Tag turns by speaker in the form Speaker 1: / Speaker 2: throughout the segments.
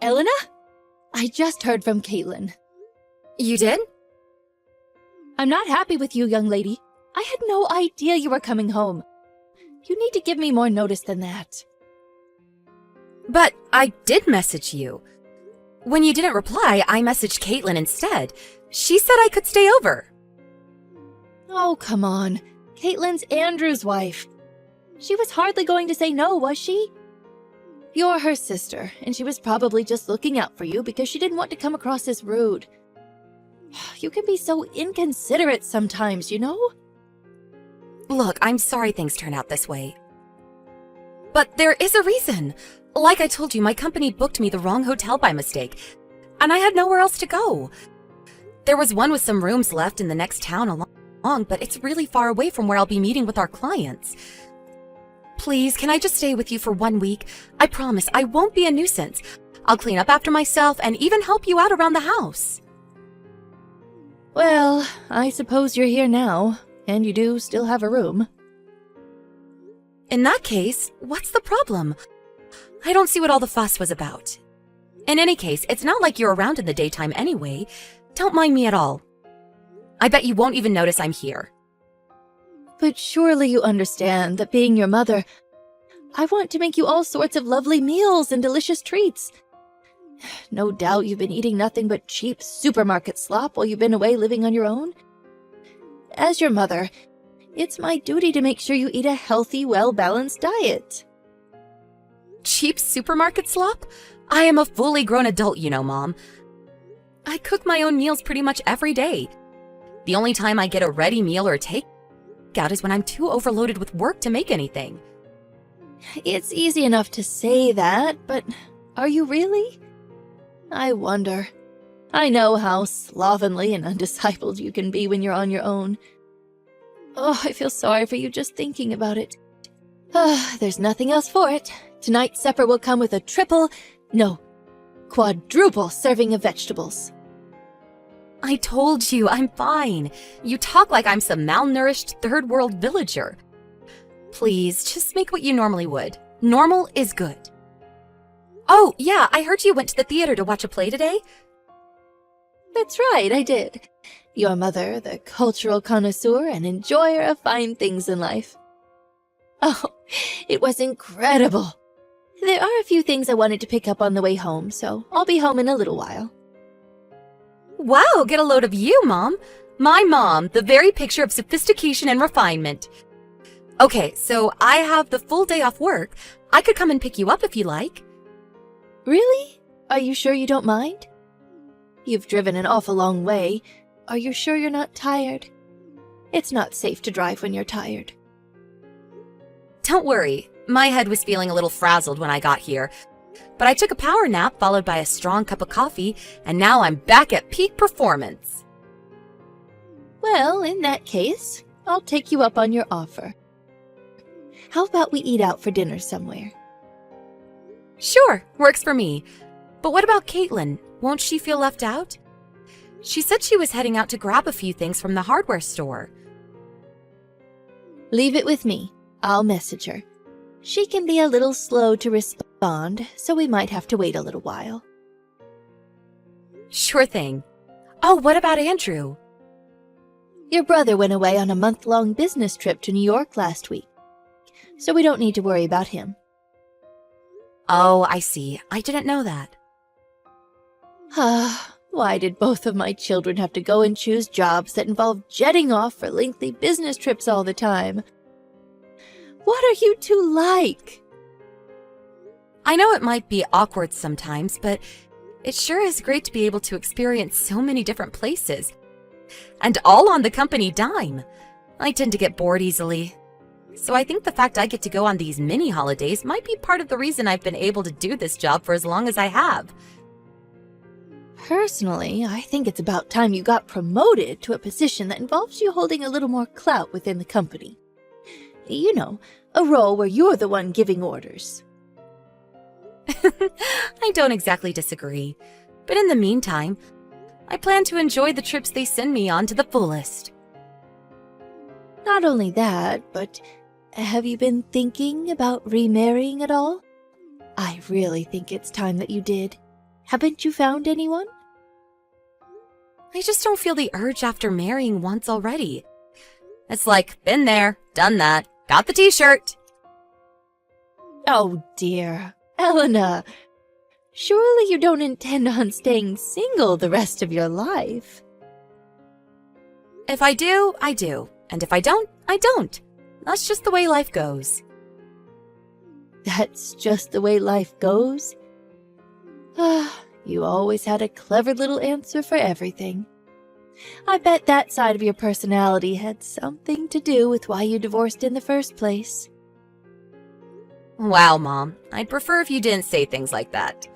Speaker 1: Elena? I just heard from Caitlin.
Speaker 2: You did?
Speaker 1: I'm not happy with you, young lady. I had no idea you were coming home. You need to give me more notice than that.
Speaker 2: But I did message you. When you didn't reply, I messaged Caitlin instead. She said I could stay over.
Speaker 1: Oh, come on. Caitlin's Andrew's wife. She was hardly going to say no, was she? You're her sister, and she was probably just looking out for you because she didn't want to come across as rude. You can be so inconsiderate sometimes, you know?
Speaker 2: Look, I'm sorry things turned out this way. But there is a reason. Like I told you, my company booked me the wrong hotel by mistake, and I had nowhere else to go. There was one with some rooms left in the next town along, but it's really far away from where I'll be meeting with our clients. Please, can I just stay with you for 1 week? I promise I won't be a nuisance. I'll clean up after myself and even help you out around the house.
Speaker 1: Well, I suppose you're here now, and you do still have a room.
Speaker 2: In that case, what's the problem? I don't see what all the fuss was about. In any case, it's not like you're around in the daytime anyway. Don't mind me at all. I bet you won't even notice I'm here.
Speaker 1: But surely you understand that being your mother, I want to make you all sorts of lovely meals and delicious treats. No doubt you've been eating nothing but cheap supermarket slop while you've been away living on your own. As your mother, it's my duty to make sure you eat a healthy, well-balanced diet.
Speaker 2: Cheap supermarket slop? I am a fully grown adult, you know, Mom. I cook my own meals pretty much every day. The only time I get a ready meal or takeout is when I'm too overloaded with work to make anything.
Speaker 1: It's easy enough to say that, but are you really? I wonder. I know how slovenly and undiscipled you can be when you're on your own. Oh, I feel sorry for you just thinking about it. There's nothing else for it. Tonight's supper will come with a quadruple serving of vegetables.
Speaker 2: I told you, I'm fine. You talk like I'm some malnourished third-world villager. Please, just make what you normally would. Normal is good. Oh, yeah, I heard you went to the theater to watch a play today.
Speaker 1: That's right, I did. Your mother, the cultural connoisseur and enjoyer of fine things in life. Oh, it was incredible. There are a few things I wanted to pick up on the way home, so I'll be home in a little while.
Speaker 2: Wow, get a load of you, Mom. My mom, the very picture of sophistication and refinement. Okay, so I have the full day off work. I could come and pick you up if you like.
Speaker 1: Really? Are you sure you don't mind? You've driven an awful long way. Are you sure you're not tired? It's not safe to drive when you're tired.
Speaker 2: Don't worry. My head was feeling a little frazzled when I got here. But I took a power nap followed by a strong cup of coffee, and now I'm back at peak performance.
Speaker 1: Well, in that case, I'll take you up on your offer. How about we eat out for dinner somewhere?
Speaker 2: Sure, works for me. But what about Caitlin? Won't she feel left out? She said she was heading out to grab a few things from the hardware store.
Speaker 1: Leave it with me. I'll message her. She can be a little slow to respond, so we might have to wait a little while.
Speaker 2: Sure thing. Oh, what about Andrew?
Speaker 1: Your brother went away on a month-long business trip to New York last week, so we don't need to worry about him.
Speaker 2: Oh, I see. I didn't know that.
Speaker 1: Why did both of my children have to go and choose jobs that involve jetting off for lengthy business trips all the time? What are you two like?
Speaker 2: I know it might be awkward sometimes, but it sure is great to be able to experience so many different places. And all on the company dime. I tend to get bored easily. So I think the fact I get to go on these mini holidays might be part of the reason I've been able to do this job for as long as I have.
Speaker 1: Personally, I think it's about time you got promoted to a position that involves you holding a little more clout within the company. You know, a role where you're the one giving orders.
Speaker 2: I don't exactly disagree. But in the meantime, I plan to enjoy the trips they send me on to the fullest.
Speaker 1: Not only that, but have you been thinking about remarrying at all? I really think it's time that you did. Haven't you found anyone?
Speaker 2: I just don't feel the urge after marrying once already. It's like, been there, done that, got the t-shirt.
Speaker 1: Oh dear, Elena. Surely you don't intend on staying single the rest of your life.
Speaker 2: If I do, I do. And if I don't, I don't. That's just the way life goes.
Speaker 1: That's just the way life goes? Ah, you always had a clever little answer for everything. I bet that side of your personality had something to do with why you divorced in the first place.
Speaker 2: Wow, Mom. I'd prefer if you didn't say things like that.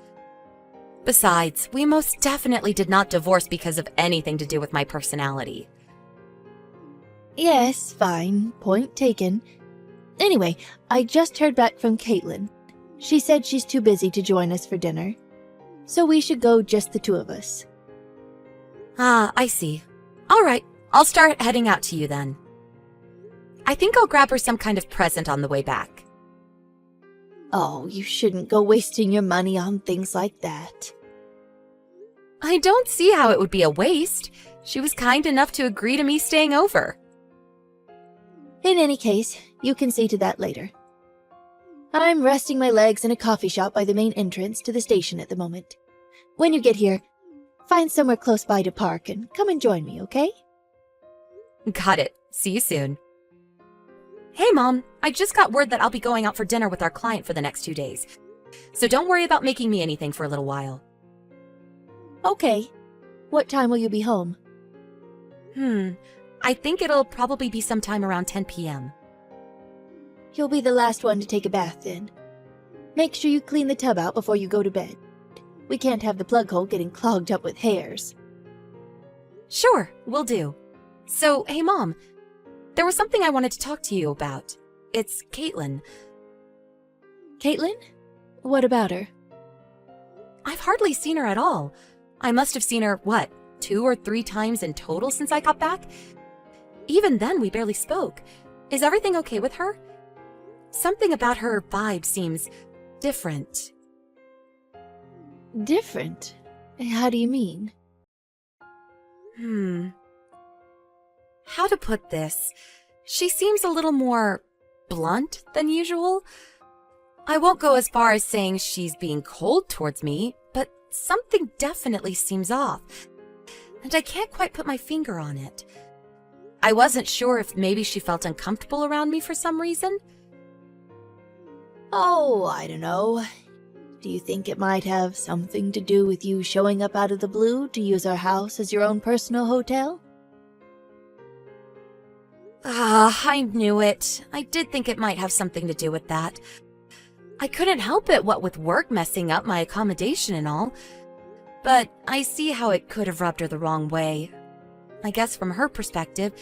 Speaker 2: Besides, we most definitely did not divorce because of anything to do with my personality.
Speaker 1: Yes, fine. Point taken. Anyway, I just heard back from Caitlin. She said she's too busy to join us for dinner. So we should go just the two of us.
Speaker 2: Ah, I see. All right, I'll start heading out to you then. I think I'll grab her some kind of present on the way back.
Speaker 1: Oh, you shouldn't go wasting your money on things like that.
Speaker 2: I don't see how it would be a waste. She was kind enough to agree to me staying over.
Speaker 1: In any case, you can see to that later. I'm resting my legs in a coffee shop by the main entrance to the station at the moment. When you get here, find somewhere close by to park and come and join me, okay?
Speaker 2: Got it. See you soon. Hey, Mom. I just got word that I'll be going out for dinner with our client for the next 2 days. So don't worry about making me anything for a little while.
Speaker 1: Okay. What time will you be home?
Speaker 2: I think it'll probably be sometime around 10 p.m.
Speaker 1: You'll be the last one to take a bath then. Make sure you clean the tub out before you go to bed. We can't have the plug hole getting clogged up with hairs.
Speaker 2: Sure, will do. So, hey, Mom. There was something I wanted to talk to you about. It's Caitlin.
Speaker 1: Caitlin? What about her?
Speaker 2: I've hardly seen her at all. I must have seen her, 2 or 3 times in total since I got back? Even then, we barely spoke. Is everything okay with her? Something about her vibe seems different.
Speaker 1: Different? How do you mean?
Speaker 2: How to put this? She seems a little more blunt than usual. I won't go as far as saying she's being cold towards me, but something definitely seems off, and I can't quite put my finger on it. I wasn't sure if maybe she felt uncomfortable around me for some reason.
Speaker 1: Oh, I don't know. Do you think it might have something to do with you showing up out of the blue to use our house as your own personal hotel?
Speaker 2: I knew it. I did think it might have something to do with that. I couldn't help it, what with work messing up my accommodation and all. But I see how it could have rubbed her the wrong way. I guess from her perspective,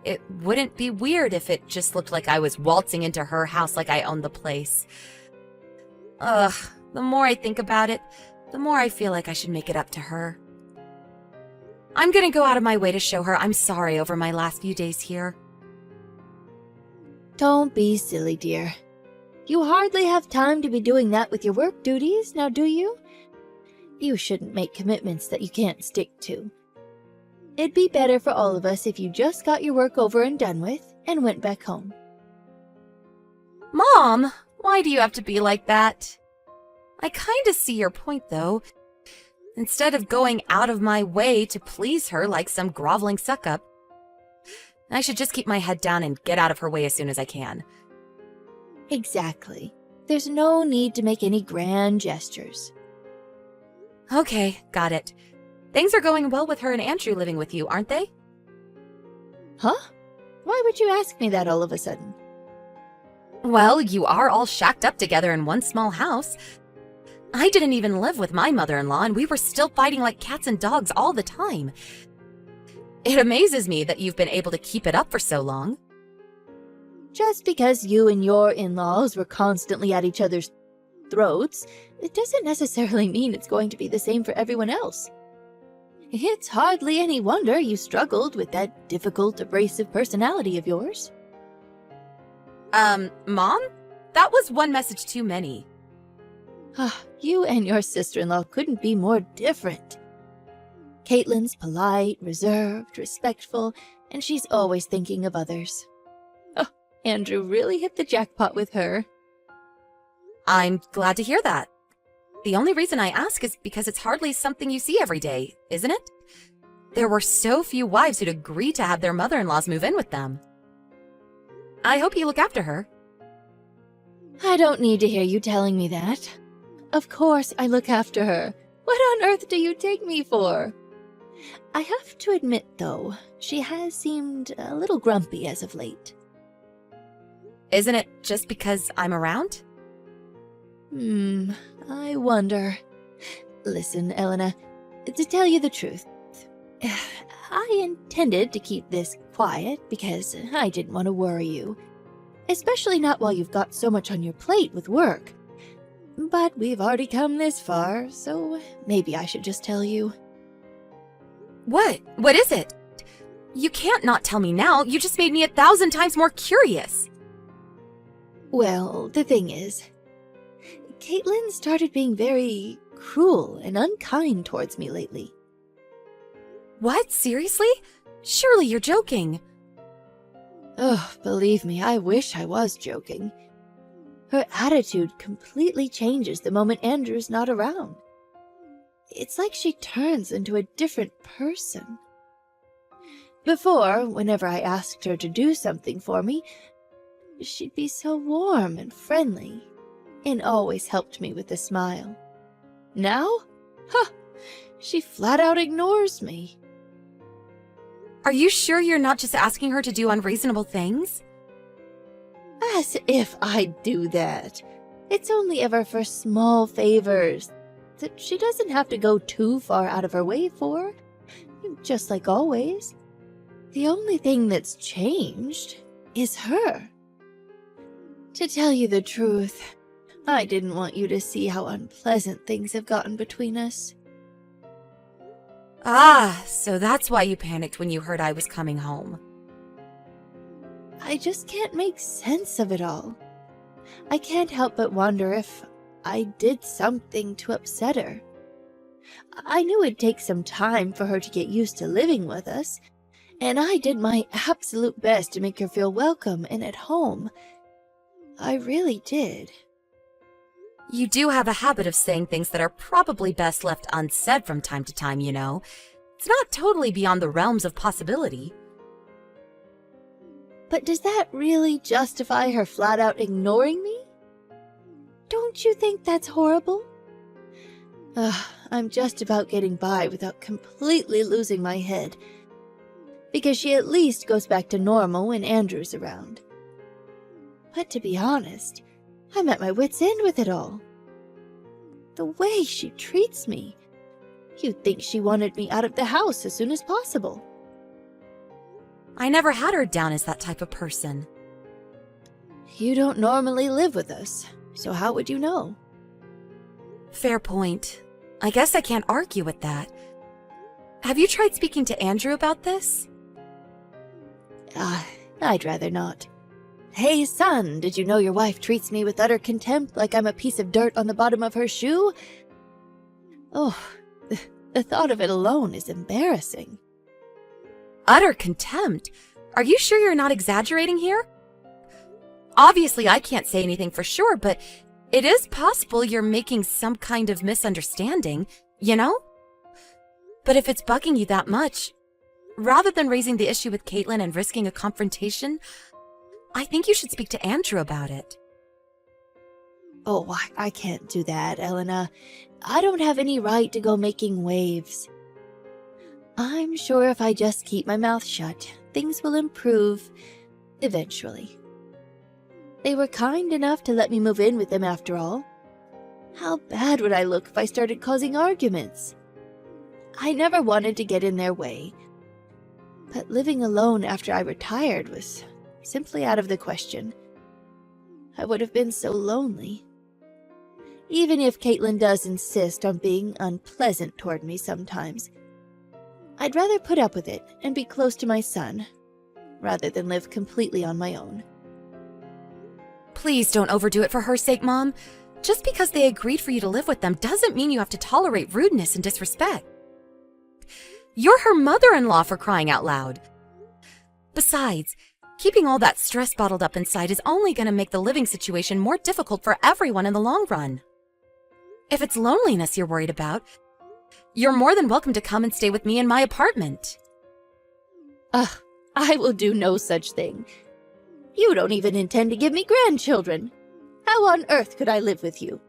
Speaker 2: it wouldn't be weird if it just looked like I was waltzing into her house like I owned the place. Ugh, the more I think about it, the more I feel like I should make it up to her. I'm gonna go out of my way to show her I'm sorry over my last few days here.
Speaker 1: Don't be silly, dear. You hardly have time to be doing that with your work duties, now do you? You shouldn't make commitments that you can't stick to. It'd be better for all of us if you just got your work over and done with and went back home.
Speaker 2: Mom, why do you have to be like that? I kinda see your point, though. Instead of going out of my way to please her like some groveling suck-up, I should just keep my head down and get out of her way as soon as I can.
Speaker 1: Exactly. There's no need to make any grand gestures.
Speaker 2: Okay, got it. Things are going well with her and Andrew living with you, aren't they?
Speaker 1: Huh? Why would you ask me that all of a sudden?
Speaker 2: Well, you are all shacked up together in one small house. I didn't even live with my mother-in-law, and we were still fighting like cats and dogs all the time. It amazes me that you've been able to keep it up for so long.
Speaker 1: Just because you and your in-laws were constantly at each other's throats, it doesn't necessarily mean it's going to be the same for everyone else. It's hardly any wonder you struggled with that difficult, abrasive personality of yours.
Speaker 2: Mom? That was one message too many.
Speaker 1: You and your sister-in-law couldn't be more different. Caitlin's polite, reserved, respectful, and she's always thinking of others. Oh, Andrew really hit the jackpot with her.
Speaker 2: I'm glad to hear that. The only reason I ask is because it's hardly something you see every day, isn't it? There were so few wives who'd agree to have their mother-in-laws move in with them. I hope you look after her.
Speaker 1: I don't need to hear you telling me that. Of course I look after her. What on earth do you take me for? I have to admit, though, she has seemed a little grumpy as of late.
Speaker 2: Isn't it just because I'm around?
Speaker 1: I wonder. Listen, Elena, to tell you the truth, I intended to keep this quiet because I didn't want to worry you. Especially not while you've got so much on your plate with work. But we've already come this far, so maybe I should just tell you.
Speaker 2: What? What is it? You can't not tell me now. You just made me 1,000 times more curious.
Speaker 1: Well, the thing is, Caitlin started being very cruel and unkind towards me lately.
Speaker 2: What? Seriously? Surely you're joking.
Speaker 1: Oh, believe me, I wish I was joking. Her attitude completely changes the moment Andrew's not around. It's like she turns into a different person. Before, whenever I asked her to do something for me, she'd be so warm and friendly, and always helped me with a smile. Now? She flat out ignores me.
Speaker 2: Are you sure you're not just asking her to do unreasonable things?
Speaker 1: As if I'd do that. It's only ever for small favors that she doesn't have to go too far out of her way for. Just like always. The only thing that's changed is her. To tell you the truth, I didn't want you to see how unpleasant things have gotten between us.
Speaker 2: Ah, so that's why you panicked when you heard I was coming home.
Speaker 1: I just can't make sense of it all. I can't help but wonder if I did something to upset her. I knew it'd take some time for her to get used to living with us, and I did my absolute best to make her feel welcome and at home. I really did.
Speaker 2: You do have a habit of saying things that are probably best left unsaid from time to time, you know. It's not totally beyond the realms of possibility.
Speaker 1: But does that really justify her flat-out ignoring me? Don't you think that's horrible? I'm just about getting by without completely losing my head. Because she at least goes back to normal when Andrew's around. But to be honest, I'm at my wit's end with it all. The way she treats me. You'd think she wanted me out of the house as soon as possible.
Speaker 2: I never had her down as that type of person.
Speaker 1: You don't normally live with us, so how would you know?
Speaker 2: Fair point. I guess I can't argue with that. Have you tried speaking to Andrew about this?
Speaker 1: I'd rather not. Hey, son, did you know your wife treats me with utter contempt like I'm a piece of dirt on the bottom of her shoe? Oh, the thought of it alone is embarrassing.
Speaker 2: Utter contempt? Are you sure you're not exaggerating here? Obviously, I can't say anything for sure, but it is possible you're making some kind of misunderstanding, you know? But if it's bugging you that much, rather than raising the issue with Caitlin and risking a confrontation, I think you should speak to Andrew about it.
Speaker 1: Oh, I can't do that, Elena. I don't have any right to go making waves. I'm sure if I just keep my mouth shut, things will improve eventually. They were kind enough to let me move in with them after all. How bad would I look if I started causing arguments? I never wanted to get in their way. But living alone after I retired was simply out of the question. I would have been so lonely. Even if Caitlin does insist on being unpleasant toward me sometimes, I'd rather put up with it and be close to my son, rather than live completely on my own.
Speaker 2: Please don't overdo it for her sake, Mom. Just because they agreed for you to live with them doesn't mean you have to tolerate rudeness and disrespect. You're her mother-in-law, for crying out loud. Besides, keeping all that stress bottled up inside is only going to make the living situation more difficult for everyone in the long run. If it's loneliness you're worried about, you're more than welcome to come and stay with me in my apartment.
Speaker 1: Ugh, I will do no such thing. You don't even intend to give me grandchildren. How on earth could I live with you?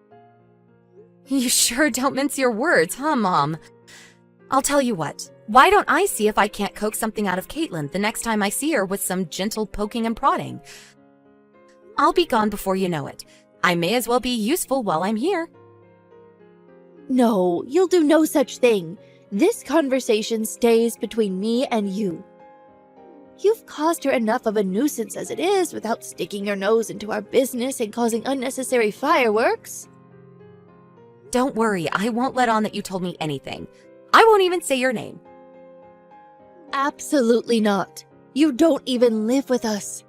Speaker 2: You sure don't mince your words, huh, Mom? I'll tell you what. Why don't I see if I can't coax something out of Caitlin the next time I see her with some gentle poking and prodding? I'll be gone before you know it. I may as well be useful while I'm here.
Speaker 1: No, you'll do no such thing. This conversation stays between me and you. You've caused her enough of a nuisance as it is without sticking your nose into our business and causing unnecessary fireworks.
Speaker 2: Don't worry, I won't let on that you told me anything. I won't even say your name.
Speaker 1: Absolutely not. You don't even live with us.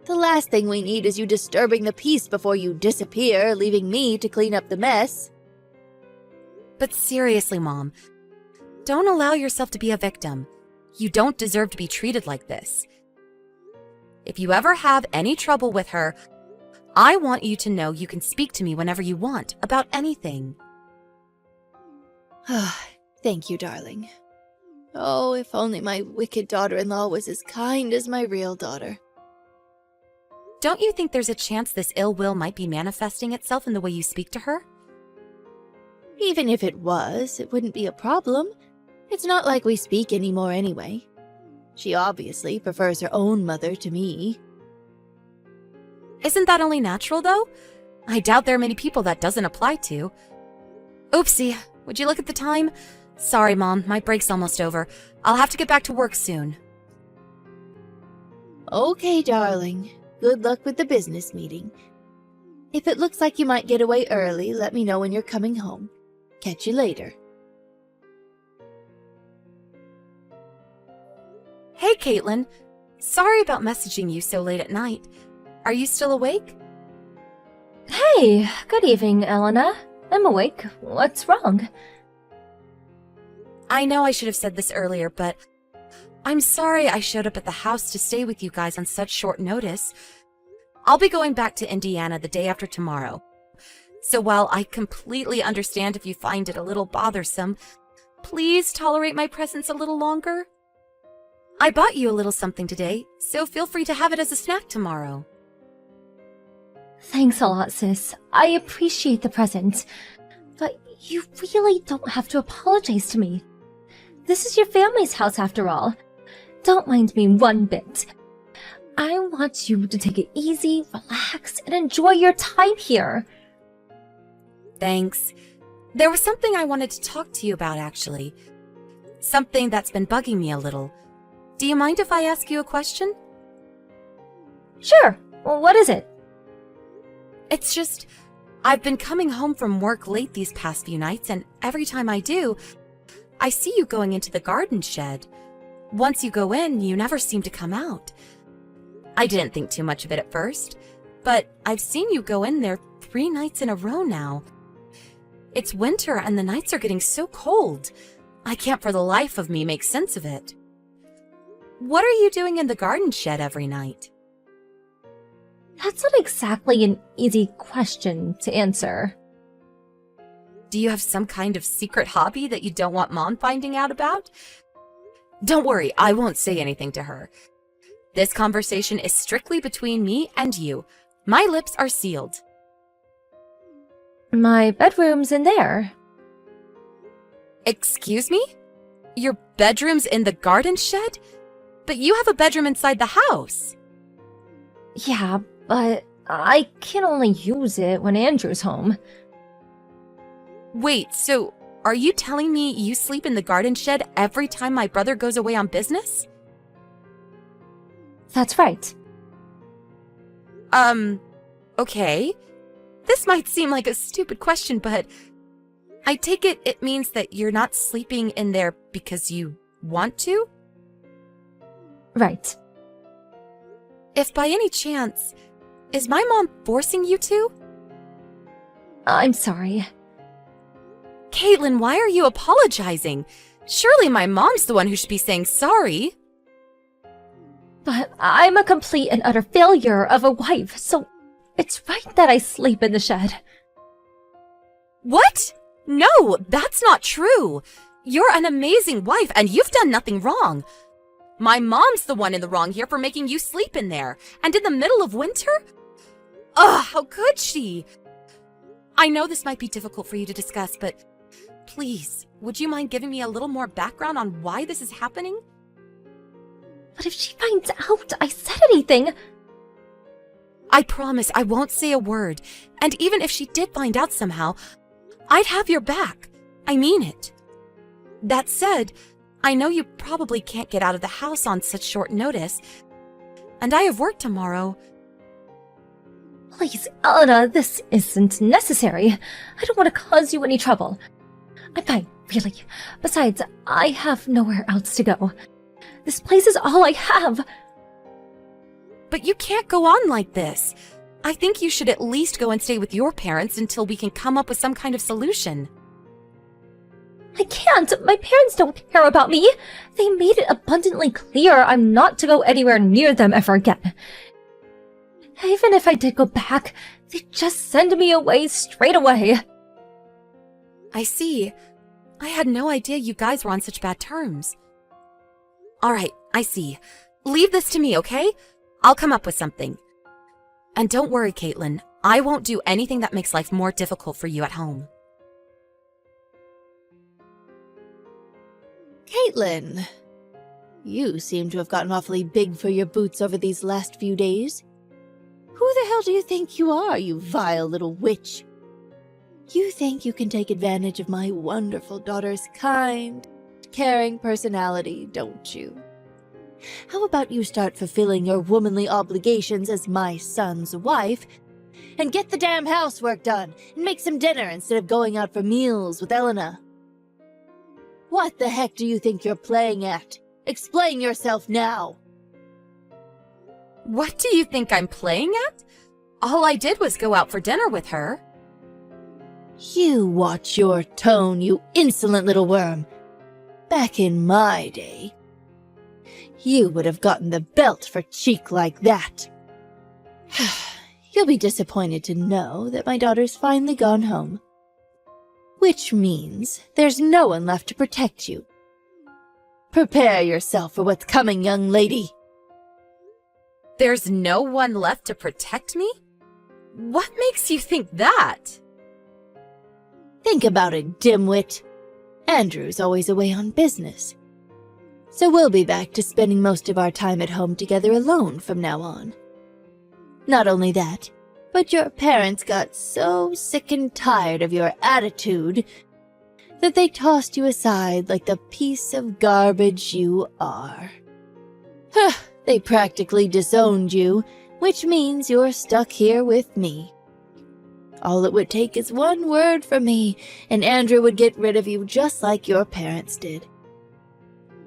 Speaker 1: The last thing we need is you disturbing the peace before you disappear, leaving me to clean up the mess.
Speaker 2: But seriously, Mom, don't allow yourself to be a victim. You don't deserve to be treated like this. If you ever have any trouble with her, I want you to know you can speak to me whenever you want about anything.
Speaker 1: Thank you, darling. Oh, if only my wicked daughter-in-law was as kind as my real daughter.
Speaker 2: Don't you think there's a chance this ill will might be manifesting itself in the way you speak to her?
Speaker 1: Even if it was, it wouldn't be a problem. It's not like we speak anymore anyway. She obviously prefers her own mother to me.
Speaker 2: Isn't that only natural, though? I doubt there are many people that doesn't apply to. Oopsie, would you look at the time? Sorry, Mom, my break's almost over. I'll have to get back to work soon.
Speaker 1: Okay, darling. Good luck with the business meeting. If it looks like you might get away early, let me know when you're coming home. Catch you later.
Speaker 2: Hey, Caitlin. Sorry about messaging you so late at night. Are you still awake?
Speaker 3: Hey, good evening, Elena. I'm awake. What's wrong?
Speaker 2: I know I should have said this earlier, but I'm sorry I showed up at the house to stay with you guys on such short notice. I'll be going back to Indiana the day after tomorrow. So while I completely understand if you find it a little bothersome, please tolerate my presence a little longer. I bought you a little something today, so feel free to have it as a snack tomorrow.
Speaker 3: Thanks a lot, sis. I appreciate the present. But you really don't have to apologize to me. This is your family's house after all. Don't mind me one bit. I want you to take it easy, relax, and enjoy your time here.
Speaker 2: Thanks. There was something I wanted to talk to you about, actually. Something that's been bugging me a little. Do you mind if I ask you a question?
Speaker 3: Sure. Well, what is it?
Speaker 2: It's just, I've been coming home from work late these past few nights, and every time I do, I see you going into the garden shed. Once you go in, you never seem to come out. I didn't think too much of it at first, but I've seen you go in there 3 nights in a row now. It's winter and the nights are getting so cold. I can't for the life of me make sense of it. What are you doing in the garden shed every night?
Speaker 3: That's not exactly an easy question to answer.
Speaker 2: Do you have some kind of secret hobby that you don't want Mom finding out about? Don't worry, I won't say anything to her. This conversation is strictly between me and you. My lips are sealed.
Speaker 3: My bedroom's in there.
Speaker 2: Excuse me? Your bedroom's in the garden shed? But you have a bedroom inside the house.
Speaker 3: Yeah, but I can only use it when Andrew's home.
Speaker 2: Wait, so are you telling me you sleep in the garden shed every time my brother goes away on business?
Speaker 3: That's right.
Speaker 2: Okay. This might seem like a stupid question, but I take it means that you're not sleeping in there because you want to?
Speaker 3: Right.
Speaker 2: If by any chance, is my mom forcing you to?
Speaker 3: I'm sorry.
Speaker 2: Caitlin, why are you apologizing? Surely my mom's the one who should be saying sorry.
Speaker 3: But I'm a complete and utter failure of a wife, so it's right that I sleep in the shed.
Speaker 2: What? No, that's not true. You're an amazing wife and you've done nothing wrong. My mom's the one in the wrong here for making you sleep in there. And in the middle of winter? Ugh, how could she? I know this might be difficult for you to discuss, but please, would you mind giving me a little more background on why this is happening?
Speaker 3: But if she finds out I said anything...
Speaker 2: I promise I won't say a word. And even if she did find out somehow, I'd have your back. I mean it. That said, I know you probably can't get out of the house on such short notice. And I have work tomorrow.
Speaker 3: Please, Elena, this isn't necessary. I don't want to cause you any trouble. I'm fine, really. Besides, I have nowhere else to go. This place is all I have.
Speaker 2: But you can't go on like this. I think you should at least go and stay with your parents until we can come up with some kind of solution.
Speaker 3: I can't. My parents don't care about me. They made it abundantly clear I'm not to go anywhere near them ever again. Even if I did go back, they'd just send me away straight away.
Speaker 2: I see. I had no idea you guys were on such bad terms. All right, I see. Leave this to me, okay? I'll come up with something. And don't worry, Caitlin. I won't do anything that makes life more difficult for you at home.
Speaker 1: Caitlin, you seem to have gotten awfully big for your boots over these last few days. Who the hell do you think you are, you vile little witch? You think you can take advantage of my wonderful daughter's kind, caring personality, don't you? How about you start fulfilling your womanly obligations as my son's wife and get the damn housework done and make some dinner instead of going out for meals with Elena? What the heck do you think you're playing at? Explain yourself now.
Speaker 2: What do you think I'm playing at? All I did was go out for dinner with her.
Speaker 1: You watch your tone, you insolent little worm. Back in my day, you would have gotten the belt for cheek like that. You'll be disappointed to know that my daughter's finally gone home. Which means there's no one left to protect you. Prepare yourself for what's coming, young lady.
Speaker 2: There's no one left to protect me? What makes you think that?
Speaker 1: Think about it, dimwit. Andrew's always away on business. So we'll be back to spending most of our time at home together alone from now on. Not only that, but your parents got so sick and tired of your attitude that they tossed you aside like the piece of garbage you are. They practically disowned you, which means you're stuck here with me. All it would take is one word from me, and Andrew would get rid of you just like your parents did.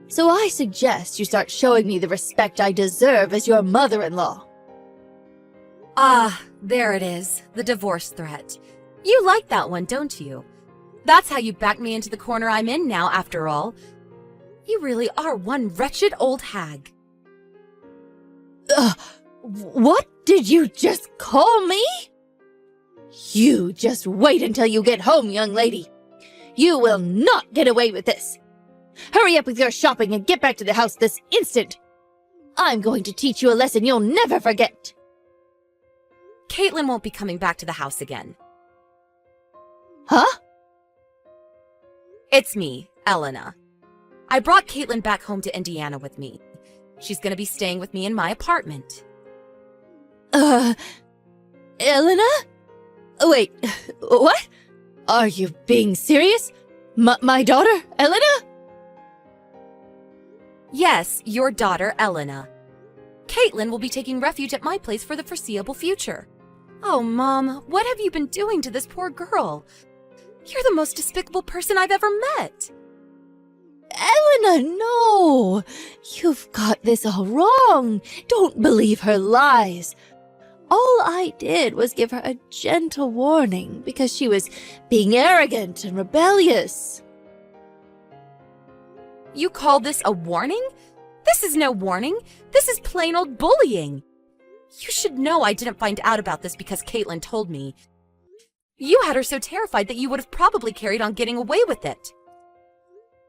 Speaker 1: So I suggest you start showing me the respect I deserve as your mother-in-law.
Speaker 2: Ah, there it is, the divorce threat. You like that one, don't you? That's how you backed me into the corner I'm in now, after all. You really are one wretched old hag.
Speaker 1: What did you just call me? You just wait until you get home, young lady. You will not get away with this. Hurry up with your shopping and get back to the house this instant. I'm going to teach you a lesson you'll never forget.
Speaker 2: Caitlin won't be coming back to the house again.
Speaker 1: Huh?
Speaker 2: It's me, Elena. I brought Caitlin back home to Indiana with me. She's gonna be staying with me in my apartment.
Speaker 1: Elena? Wait, what? Are you being serious? My daughter, Elena?
Speaker 2: Yes, your daughter, Elena. Caitlin will be taking refuge at my place for the foreseeable future. Oh, Mom, what have you been doing to this poor girl? You're the most despicable person I've ever met.
Speaker 1: Elena, no! You've got this all wrong. Don't believe her lies. All I did was give her a gentle warning because she was being arrogant and rebellious.
Speaker 2: You call this a warning? This is no warning. This is plain old bullying. You should know I didn't find out about this because Caitlin told me. You had her so terrified that you would have probably carried on getting away with it.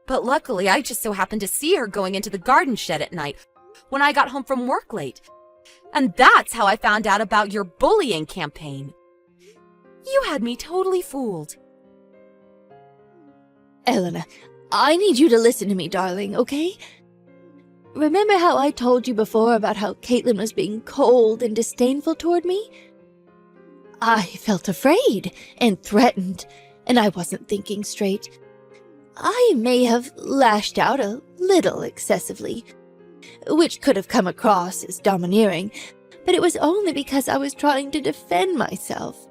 Speaker 2: But luckily, I just so happened to see her going into the garden shed at night when I got home from work late. And that's how I found out about your bullying campaign. You had me totally fooled.
Speaker 1: Elena, I need you to listen to me, darling, okay? Remember how I told you before about how Caitlin was being cold and disdainful toward me? I felt afraid and threatened, and I wasn't thinking straight. I may have lashed out a little excessively, which could have come across as domineering, but it was only because I was trying to defend myself.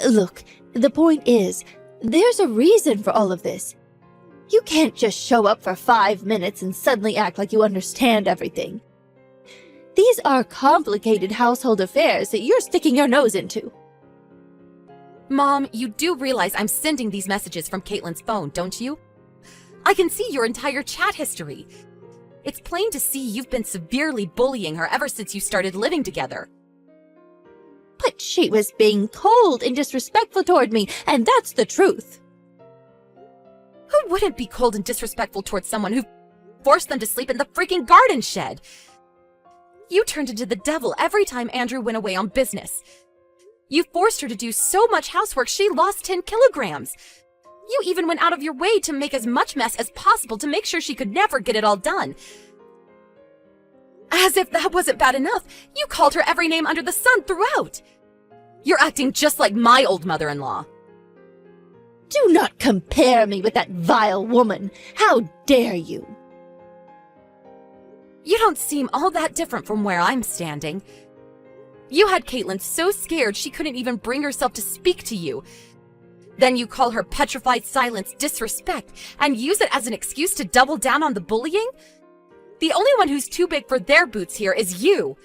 Speaker 1: Look, the point is, there's a reason for all of this. You can't just show up for 5 minutes and suddenly act like you understand everything. These are complicated household affairs that you're sticking your nose into.
Speaker 2: Mom, you do realize I'm sending these messages from Caitlin's phone, don't you? I can see your entire chat history. It's plain to see you've been severely bullying her ever since you started living together.
Speaker 1: But she was being cold and disrespectful toward me, and that's the truth.
Speaker 2: Who wouldn't be cold and disrespectful towards someone who forced them to sleep in the freaking garden shed? You turned into the devil every time Andrew went away on business. You forced her to do so much housework she lost 10 kilograms. You even went out of your way to make as much mess as possible to make sure she could never get it all done. As if that wasn't bad enough, you called her every name under the sun throughout. You're acting just like my old mother-in-law.
Speaker 1: Do not compare me with that vile woman. How dare you?
Speaker 2: You don't seem all that different from where I'm standing. You had Caitlin so scared she couldn't even bring herself to speak to you. Then you call her petrified silence disrespect and use it as an excuse to double down on the bullying? The only one who's too big for their boots here is you.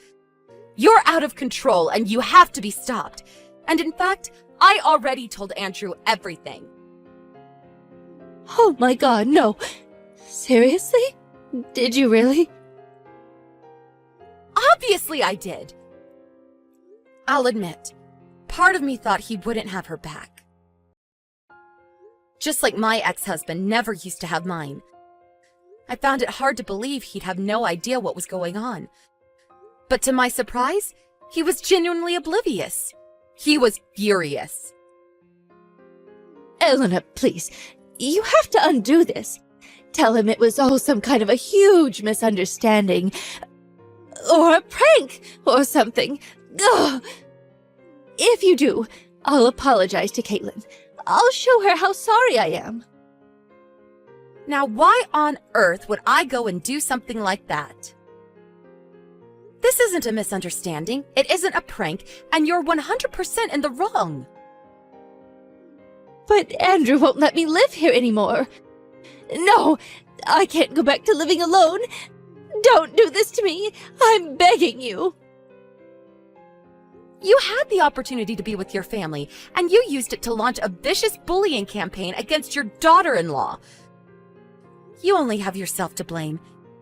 Speaker 2: You're out of control and you have to be stopped. And in fact, I already told Andrew everything.
Speaker 1: Oh my God, no. Seriously? Did you really?
Speaker 2: Obviously I did. I'll admit, part of me thought he wouldn't have her back. Just like my ex-husband never used to have mine. I found it hard to believe he'd have no idea what was going on. But to my surprise, he was genuinely oblivious. He was furious.
Speaker 1: Elena, please. You have to undo this. Tell him it was all some kind of a huge misunderstanding. Or a prank, or something. Ugh. If you do, I'll apologize to Caitlin. I'll show her how sorry I am.
Speaker 2: Now, why on earth would I go and do something like that? This isn't a misunderstanding, it isn't a prank, and you're 100% in the wrong.
Speaker 1: But Andrew won't let me live here anymore. No, I can't go back to living alone. Don't do this to me. I'm begging you.
Speaker 2: You had the opportunity to be with your family, and you used it to launch a vicious bullying campaign against your daughter-in-law. You only have yourself to blame.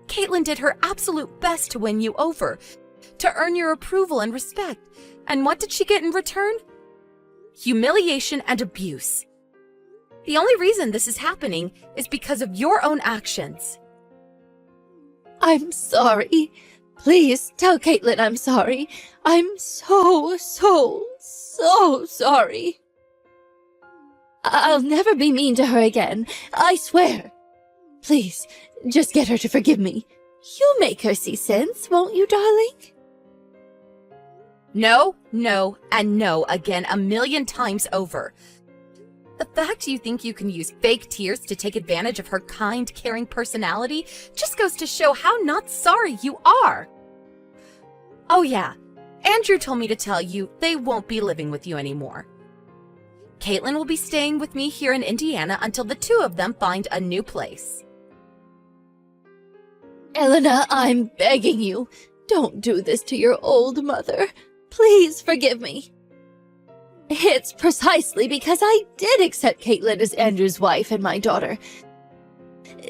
Speaker 2: Caitlin did her absolute best to win you over, to earn your approval and respect. And what did she get in return? Humiliation and abuse. The only reason this is happening is because of your own actions.
Speaker 1: I'm sorry. Please tell Caitlin I'm sorry. I'm so sorry. I'll never be mean to her again. I swear. Please, just get her to forgive me. You'll make her see sense, won't you, darling?
Speaker 2: No, no, and no again 1,000,000 times over. The fact you think you can use fake tears to take advantage of her kind, caring personality just goes to show how not sorry you are. Oh yeah, Andrew told me to tell you they won't be living with you anymore. Caitlin will be staying with me here in Indiana until the two of them find a new place.
Speaker 1: Elena, I'm begging you. Don't do this to your old mother. Please forgive me. It's precisely because I did accept Caitlin as Andrew's wife and my daughter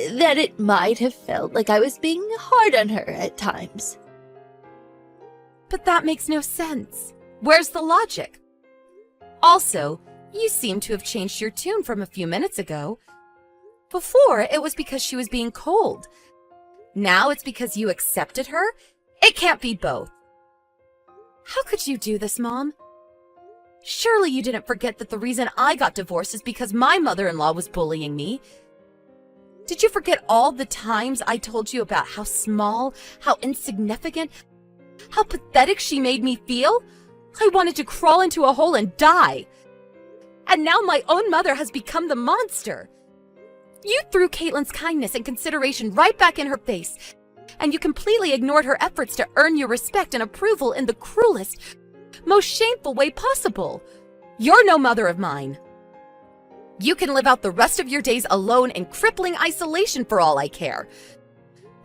Speaker 1: that it might have felt like I was being hard on her at times.
Speaker 2: But that makes no sense. Where's the logic? Also, you seem to have changed your tune from a few minutes ago. Before, it was because she was being cold. Now it's because you accepted her? It can't be both. How could you do this, Mom? Surely you didn't forget that the reason I got divorced is because my mother-in-law was bullying me. Did you forget all the times I told you about how small, how insignificant, how pathetic she made me feel? I wanted to crawl into a hole and die. And now my own mother has become the monster. You threw Caitlin's kindness and consideration right back in her face, and you completely ignored her efforts to earn your respect and approval in the cruelest, most shameful way possible. You're no mother of mine. You can live out the rest of your days alone in crippling isolation for all I care.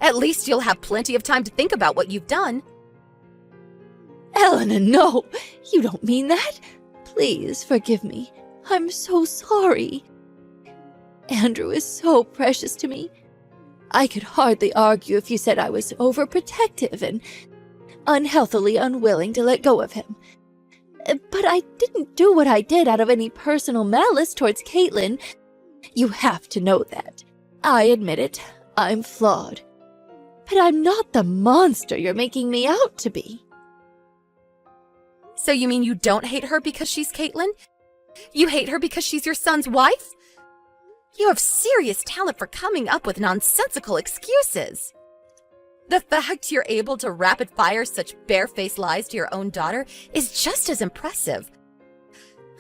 Speaker 2: At least you'll have plenty of time to think about what you've done.
Speaker 1: Elena, no! You don't mean that! Please forgive me. I'm so sorry. Andrew is so precious to me. I could hardly argue if you said I was overprotective and unhealthily unwilling to let go of him. But I didn't do what I did out of any personal malice towards Caitlin. You have to know that. I admit it. I'm flawed. But I'm not the monster you're making me out to be.
Speaker 2: So you mean you don't hate her because she's Caitlin? You hate her because she's your son's wife? You have serious talent for coming up with nonsensical excuses. The fact you're able to rapid-fire such barefaced lies to your own daughter is just as impressive.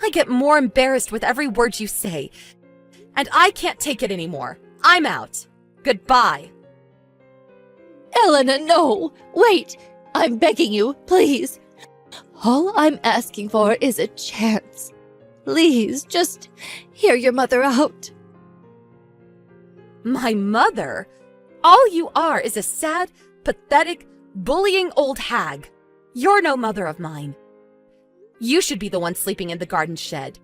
Speaker 2: I get more embarrassed with every word you say, and I can't take it anymore. I'm out. Goodbye.
Speaker 1: Elena, no! Wait! I'm begging you, please. All I'm asking for is a chance. Please, just hear your mother out.
Speaker 2: My mother? All you are is a sad, pathetic, bullying old hag. You're no mother of mine. You should be the one sleeping in the garden shed.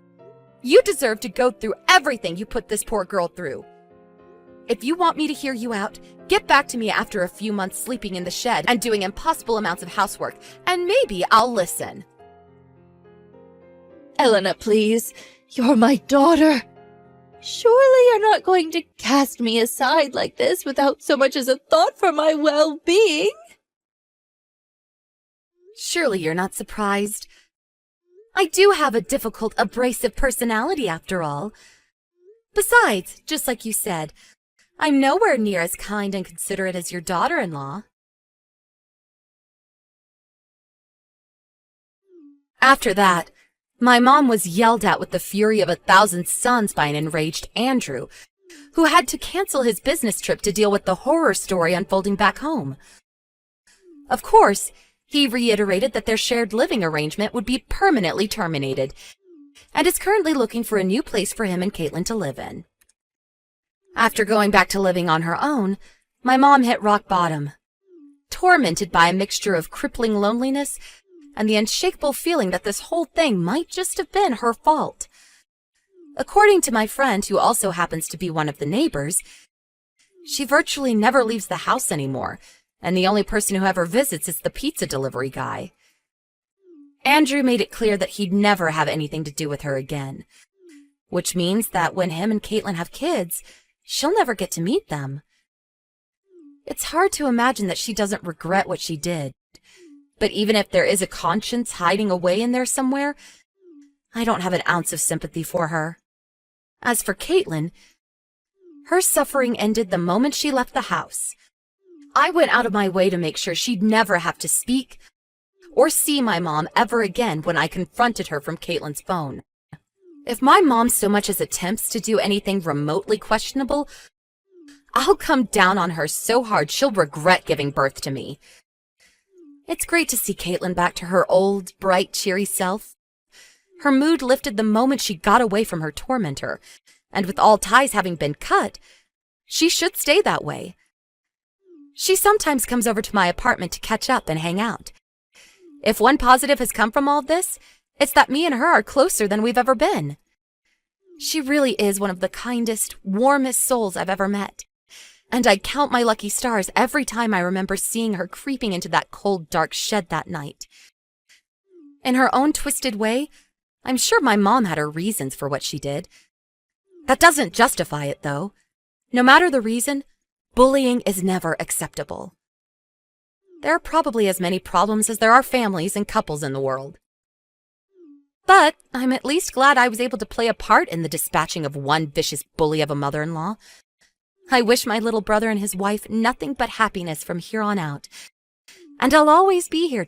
Speaker 2: You deserve to go through everything you put this poor girl through. If you want me to hear you out, get back to me after a few months sleeping in the shed and doing impossible amounts of housework, and maybe I'll listen.
Speaker 1: Elena, please. You're my daughter. Surely you're not going to cast me aside like this without so much as a thought for my well-being?
Speaker 2: Surely you're not surprised. I do have a difficult, abrasive personality after all. Besides, just like you said, I'm nowhere near as kind and considerate as your daughter-in-law. After that, my mom was yelled at with the fury of 1,000 suns by an enraged Andrew, who had to cancel his business trip to deal with the horror story unfolding back home. Of course, he reiterated that their shared living arrangement would be permanently terminated, and is currently looking for a new place for him and Caitlin to live in. After going back to living on her own, my mom hit rock bottom, tormented by a mixture of crippling loneliness and the unshakable feeling that this whole thing might just have been her fault. According to my friend, who also happens to be one of the neighbors, she virtually never leaves the house anymore, and the only person who ever visits is the pizza delivery guy. Andrew made it clear that he'd never have anything to do with her again, which means that when him and Caitlin have kids, she'll never get to meet them. It's hard to imagine that she doesn't regret what she did. But even if there is a conscience hiding away in there somewhere, I don't have an ounce of sympathy for her. As for Caitlin, her suffering ended the moment she left the house. I went out of my way to make sure she'd never have to speak or see my mom ever again when I confronted her from Caitlin's phone. If my mom so much as attempts to do anything remotely questionable, I'll come down on her so hard she'll regret giving birth to me. It's great to see Caitlin back to her old, bright, cheery self. Her mood lifted the moment she got away from her tormentor, and with all ties having been cut, she should stay that way. She sometimes comes over to my apartment to catch up and hang out. If one positive has come from all this, it's that me and her are closer than we've ever been. She really is one of the kindest, warmest souls I've ever met. And I count my lucky stars every time I remember seeing her creeping into that cold, dark shed that night. In her own twisted way, I'm sure my mom had her reasons for what she did. That doesn't justify it, though. No matter the reason, bullying is never acceptable. There are probably as many problems as there are families and couples in the world. But I'm at least glad I was able to play a part in the dispatching of one vicious bully of a mother-in-law. I wish my little brother and his wife nothing but happiness from here on out. And I'll always be here